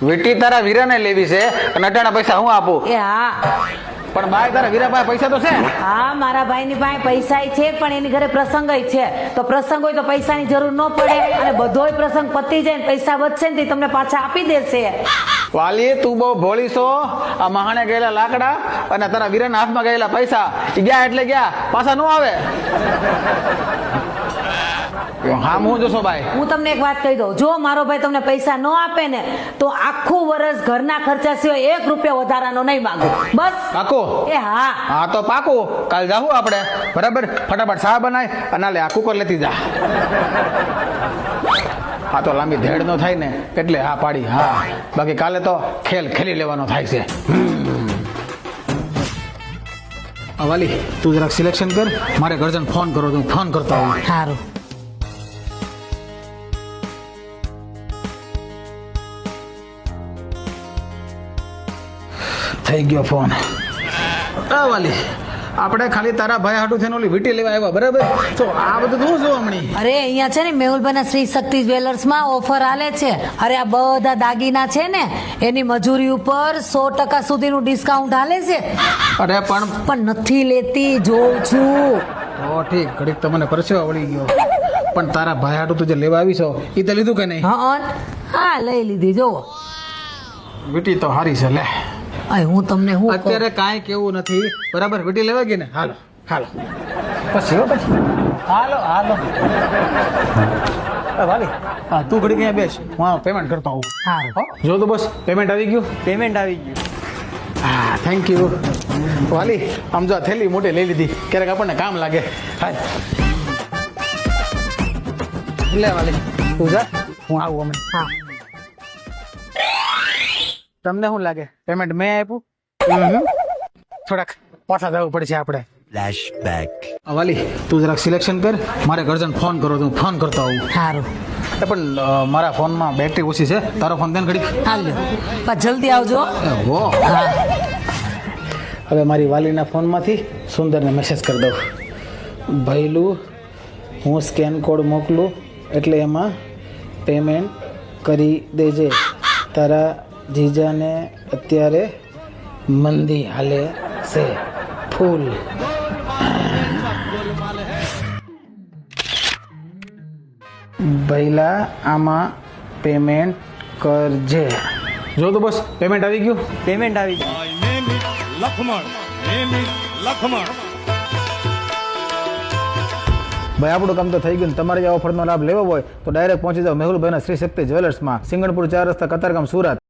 વીટી તારા વીરાને લેવી છે અને અટાણા પૈસા હું આપું? એ હા પણ બાય તારા વીરા પાસે પૈસા તો છે. હા મારા ભાઈની પાસે પૈસા છે પણ એની ઘરે પ્રસંગ છે તો પ્રસંગ હોય તો પૈસાની જરૂર ન પડે અને બધોય પ્રસંગ પતી જાય ને પૈસા વધશે ને તે તમને પાછા આપી દેશે. વાલી તું બહુ ભોળી છો. આ મહાણે ગયેલા લાકડા અને તારા વીરાના હાથમાં ગયેલા પૈસા ઈ ગયા એટલે ગયા, પાછા ન આવે. હા હું જોશો ભાઈ. હું તમને એક વાત કહી દઉં, જો મારો ભાઈ તમને પૈસા ન આપે ને તો આખું વર્ષ ઘરના ખર્ચા સિવાય 1 રૂપિયા વધારાનો નહીં માંગુ. બસ પાકું? એ હા હા તો પાકું. કાલ જાવું આપણે, બરાબર? ફટાફટ ચા બનાય અને લે આ કુકર લેતી જા. હા તો લાંબી ધેડ નો થાય ને એટલે હા પાડી. હા બાકી કાલે તો ખેલ ખેલી લેવાનો થાય છે. વાલી તું જરાક સિલેક્શન કર, મારે ગરજન ફોન કરો તો હું ફોન કરતો હોઉં. સારું. થઈ ગયો ફોન. વાલી આપણે ખાલી તારા ભાઈ હાટું થઈને ઓલી વીટી લેવા આવ્યા, બરાબર? તો આ બધું શું જો હમણી? અરે અહીંયા છે ને મેહુલભાઈના શ્રી શક્તિ જ્વેલર્સમાં ઓફર આલે છે. અરે આ બધા દાગીના છે ને એની મજૂરી ઉપર 100% સુધીનું ડિસ્કાઉન્ટ આલે છે. અરે પણ નથી લેતી, જોઉં છું. તો ઠીક, ઘડીક તો મને પરસેવા વળી ગયો. પણ તારા ભાઈ હાટું તું જે લેવા આવી છો એ તો લીધું કે નહીં? હા લઈ લીધી. જોવો વીટી તો હારી છે. લે હું તમને હું અત્યારે કાંઈ કેવું નથી, બરાબર? વીટી લેવા ગઈ ને? હાલો હાલો પછી હાલો હાલો. વાલી હા તું ઘડી ક્યાં બેસ, હું પેમેન્ટ કરતો હોઉં. સારું. જો તો બસ પેમેન્ટ આવી ગયું. પેમેન્ટ આવી ગયું. હા થેન્ક યુ. વાલી આમ જો થેલી મોટી લઈ લીધી, ક્યારેક આપણને કામ લાગે. હા લે વાલી તું જા, હું આવું અમે. હા તમને શું લાગે પેમેન્ટ મેં આપ્યું? થોડાક પાછા જવું પડશે આપણે. ફ્લેશબેક. વાલી તું જરાક સિલેક્શન કર, મારે ગરજન ફોન કરો તો હું ફોન કરતો હોઉં. સારું. પણ મારા ફોનમાં બેટરી ઓછી છે, તારો ફોન દે ને ઘડી. હાલો પણ જલ્દી આવજો. હો હા હવે મારી વાલીના ફોનમાંથી સુંદરને મેસેજ કરી દઉં. ભૈલું હું સ્કેન કોડ મોકલું એટલે એમાં પેમેન્ટ કરી દેજે. તારા જીજાને અત્યારે મંદી હાલે છે ફૂલ. ભૈલા આમાં પેમેન્ટ કરજે. જો તો બસ પેમેન્ટ આવી ગયું. પેમેન્ટ આવી ગયું. ભાઈ આપણું કામ તો થઈ ગયું. તમારે જે ઓફરનો લાભ લેવો હોય તો ડાયરેક્ટ પહોંચી જાઓ મેહુલભાઈના શ્રી શક્તિ જ્વેલર્સમાં, સિંગણપુર 4 રસ્તા, કતારગામ, સુરત.